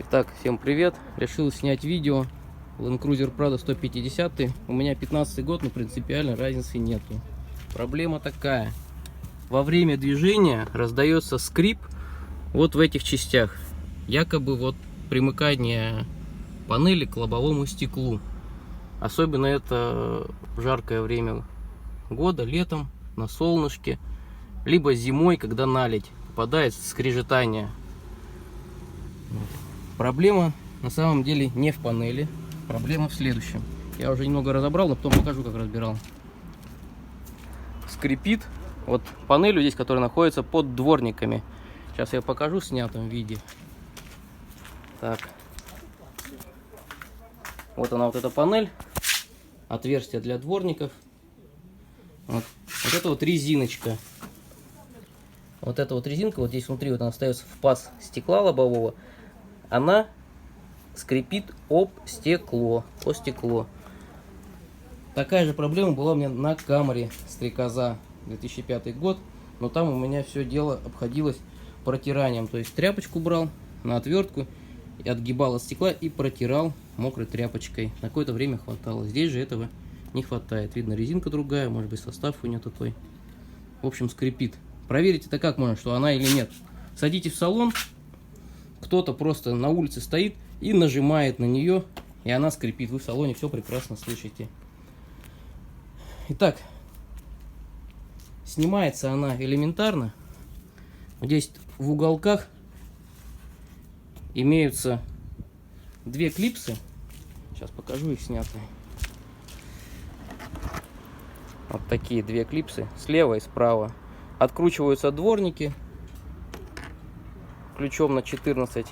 Итак, всем привет! Решил снять видео Land Cruiser Prado 150. У меня 15 год, но принципиально разницы нету. Проблема такая. Во время движения раздается скрип вот в этих частях. Якобы вот примыкание панели к лобовому стеклу. Особенно это в жаркое время года, летом, на солнышке. Либо зимой, когда наледь, попадает скрежетание. Проблема на самом деле не в панели, проблема в следующем. Я уже немного разобрал, но потом покажу, как разбирал. Скрипит вот панелью здесь, которая находится под дворниками. Сейчас я покажу в снятом виде. Так. Вот она, вот эта панель. Отверстие для дворников. Вот это вот резиночка. Вот эта вот резинка, вот здесь внутри вот она остается в паз стекла лобового. Она скрипит об стекло, о стекло. Такая же проблема была у меня на Камри Стрекоза 2005 год, но там у меня все дело обходилось протиранием. То есть тряпочку брал на отвертку, отгибал от стекла и протирал мокрой тряпочкой. На какое-то время хватало. Здесь же этого не хватает. Видно, резинка другая, может быть, состав у нее такой. В общем, скрипит. Проверить это как можно, что она или нет. Садитесь в салон. Кто-то просто на улице стоит и нажимает на нее, и она скрипит. Вы в салоне все прекрасно слышите. Итак, снимается она элементарно. Здесь в уголках имеются две клипсы. Сейчас покажу их снятые. Вот такие две клипсы, слева и справа. Откручиваются дворники ключом на 14,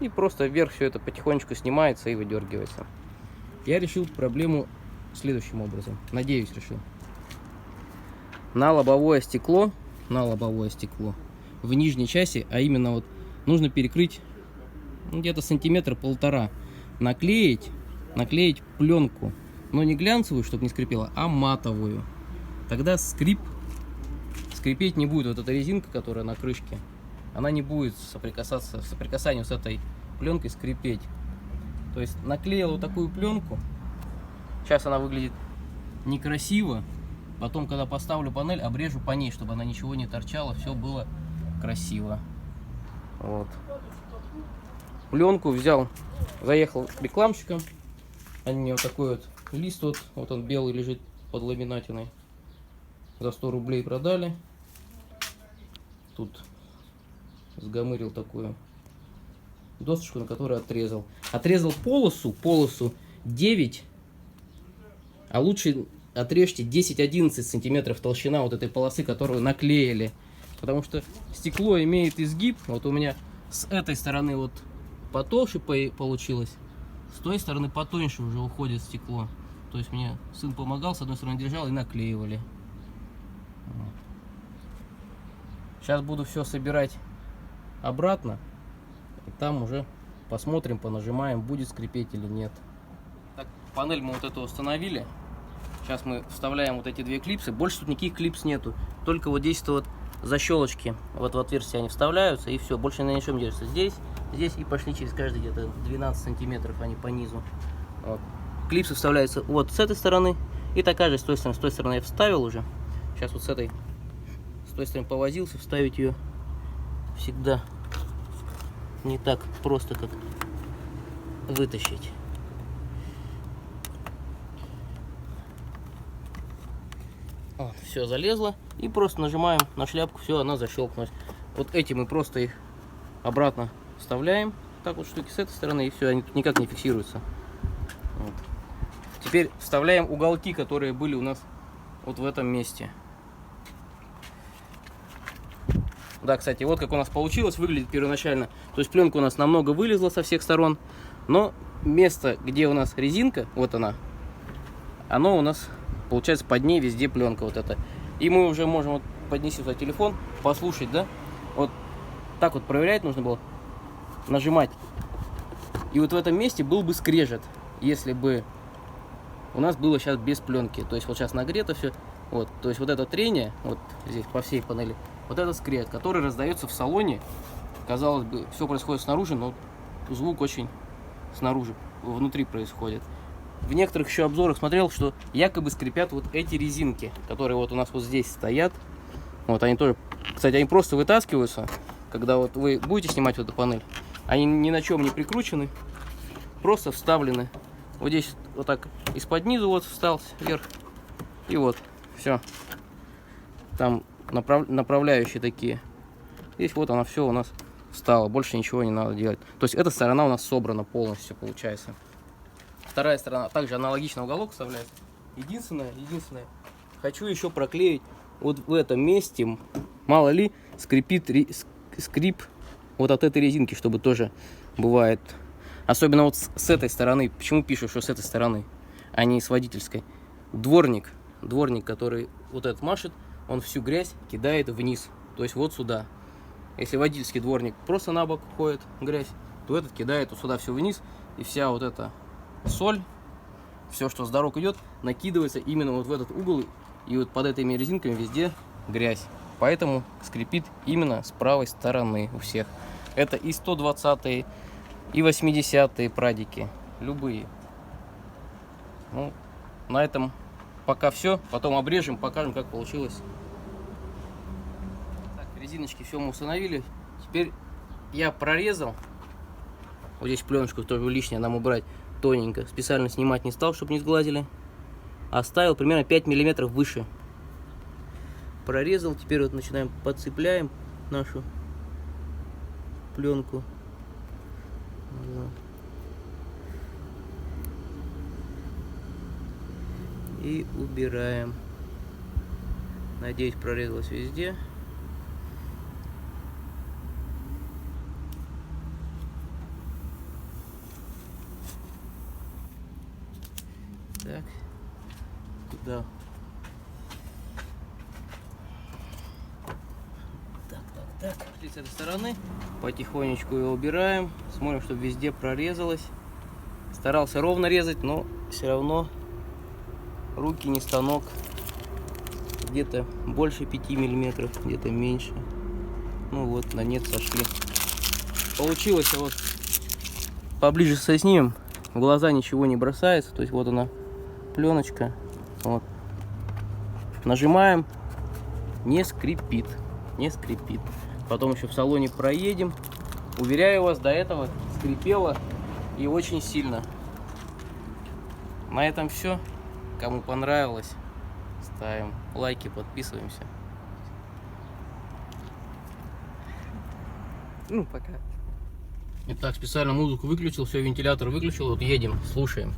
и просто вверх все это потихонечку снимается и выдергивается. Я решил проблему следующим образом, надеюсь решил. На лобовое стекло в нижней части, а именно вот нужно перекрыть где-то сантиметра полтора, наклеить пленку, но не глянцевую, чтобы не скрипела, а матовую. Тогда скрипеть не будет. Вот эта резинка, которая на крышке, она не будет соприкасанию с этой пленкой скрипеть. То есть наклеил вот такую пленку. Сейчас она выглядит некрасиво. Потом, когда поставлю панель, обрежу по ней, чтобы она ничего не торчала, все было красиво. Вот. Пленку взял, заехал к рекламщикам. Они мне вот такой вот лист, вот он белый лежит под ламинатиной. За 100 рублей продали. Тут сгомырил такую досочку, на которую отрезал. Отрезал полосу 9, а лучше отрежьте 10-11 сантиметров толщина вот этой полосы, которую наклеили. Потому что стекло имеет изгиб. Вот у меня с этой стороны вот потолще получилось, с той стороны потоньше уже уходит стекло. То есть мне сын помогал, с одной стороны держал и наклеивали. Сейчас буду все собирать обратно, и там уже посмотрим, понажимаем, будет скрипеть или нет. Так, панель мы вот эту установили. Сейчас мы вставляем вот эти две клипсы. Больше тут никаких клипс нету, только вот здесь вот защелочки, вот в отверстие они вставляются, и все, больше на ничем не держится. Здесь и пошли через каждый где-то 12 сантиметров они по низу. Вот. Клипсы вставляются вот с этой стороны, и такая же с той стороны. С той стороны я вставил уже. Сейчас вот с той стороны повозился, вставить ее всегда не так просто, как вытащить. Вот, все залезло, и просто нажимаем на шляпку, все, она защелкнулась. Вот эти мы просто их обратно вставляем, так вот штуки с этой стороны, и все, они тут никак не фиксируются. Вот. Теперь вставляем уголки, которые были у нас вот в этом месте. Да, кстати, вот как у нас получилось, выглядит первоначально. То есть пленка у нас намного вылезла со всех сторон, но место, где у нас резинка, вот она, оно у нас получается под ней везде пленка вот эта. И мы уже можем вот поднести сюда телефон, послушать, да? Вот так вот проверять нужно было, нажимать. И вот в этом месте был бы скрежет, если бы у нас было сейчас без пленки. То есть вот сейчас нагрето все. Вот, то есть вот это трение, вот здесь по всей панели, вот этот скрежет, который раздается в салоне. Казалось бы, все происходит снаружи, но звук очень снаружи, внутри происходит. В некоторых еще обзорах смотрел, что якобы скрипят вот эти резинки, которые вот у нас вот здесь стоят. Вот они тоже, кстати, они просто вытаскиваются, когда вот вы будете снимать вот эту панель. Они ни на чем не прикручены, просто вставлены. Вот здесь вот так из-под низу вот встал вверх. И вот, все. Там направляющие такие. Здесь вот она все у нас встала, больше ничего не надо делать. То есть эта сторона у нас собрана полностью, получается. Вторая сторона также аналогично уголок вставляется. Единственное, хочу еще проклеить вот в этом месте, мало ли, скрип вот от этой резинки, чтобы тоже бывает. Особенно вот с этой стороны. Почему пишу, что с этой стороны, а не с водительской? Дворник, который вот этот машет, он всю грязь кидает вниз. То есть вот сюда. Если водительский дворник просто на бок ходит грязь, то этот кидает вот сюда все вниз. И вся вот эта соль, все, что с дорог идет, накидывается именно вот в этот угол. И вот под этими резинками везде грязь. Поэтому скрипит именно с правой стороны у всех. Это и 120-е, и 80-е прадики. Любые. Ну, на этом пока все. Потом обрежем, покажем, как получилось. Так, резиночки все мы установили. Теперь я прорезал. Вот здесь пленочку тоже лишнее нам убрать тоненько. Специально снимать не стал, чтобы не сглазили. Оставил примерно 5 миллиметров выше. Прорезал. Теперь вот начинаем подцепляем нашу пленку. И убираем. Надеюсь, прорезалось везде. Так. Куда? Так. С этой стороны потихонечку его убираем. Смотрим, чтобы везде прорезалось. Старался ровно резать, но все равно руки не станок. Где-то больше 5 миллиметров, где-то меньше. Ну вот, на нет сошли. Получилось вот поближе снимем. В глаза ничего не бросается. То есть вот она, пленочка. Вот. Нажимаем. Не скрипит. Потом еще в салоне проедем. Уверяю вас, до этого скрипело и очень сильно. На этом все. Кому понравилось, ставим лайки, подписываемся. Ну, пока. Итак, специально музыку выключил, все, вентилятор выключил. Вот едем, слушаем.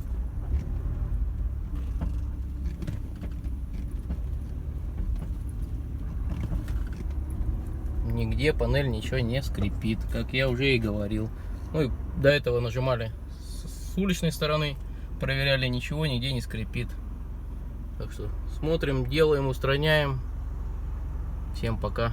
Нигде панель ничего не скрипит, как я уже и говорил. Ну и до этого нажимали с уличной стороны, проверяли, ничего нигде не скрипит. Так что смотрим, делаем, устраняем. Всем пока.